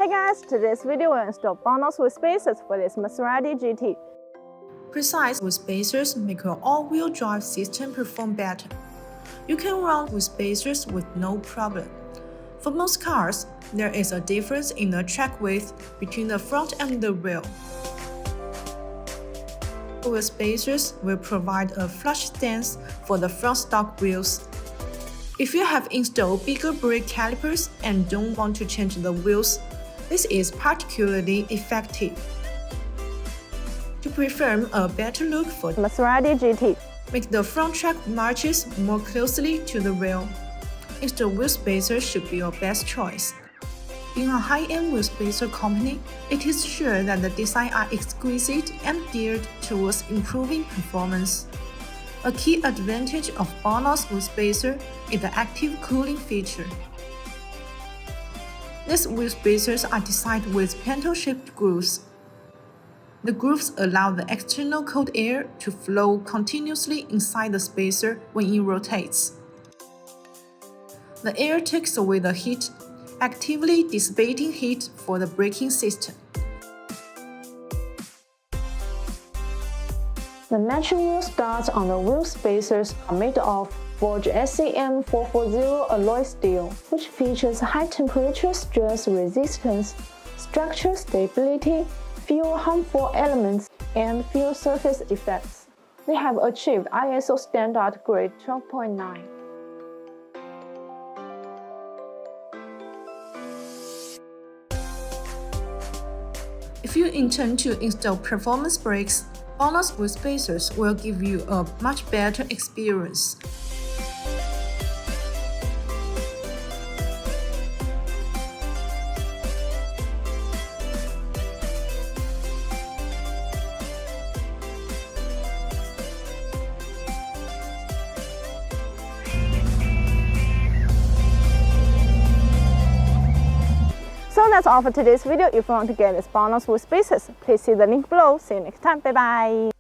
Hey guys, today's video will install BONOSS wheel spacers for this Maserati GT. Precise wheel spacers make your all-wheel drive system perform better. You can run wheel spacers with no problem. For most cars, there is a difference in the track width between the front and the rear. Wheel spacers will provide a flush stance for the front stock wheels. If you have installed bigger brake calipers and don't want to change the wheels, this is particularly effective. To perform a better look for Maserati GT, make the front track marches more closely to the rear. Install wheel spacers should be your best choice. Being a high-end wheel spacer company, it is sure that the designs are exquisite and geared towards improving performance. A key advantage of BONOSS wheel spacer is the active cooling feature. These wheel spacers are designed with pintle-shaped grooves. The grooves allow the external cold air to flow continuously inside the spacer when it rotates. The air takes away the heat, actively dissipating heat for the braking system. the matching wheel studs on the wheel spacers are made of forged SCM 440 alloy steel, which features high temperature stress resistance, structure stability, few harmful elements, and few surface defects. They have achieved ISO standard grade 12.9. If you intend to install performance brakes, BONOSS wheel spacers will give you a much better experience. So that's all for today's video. If you want to get this BONOSS wheel spacers, please see the link below. See you next time. Bye bye.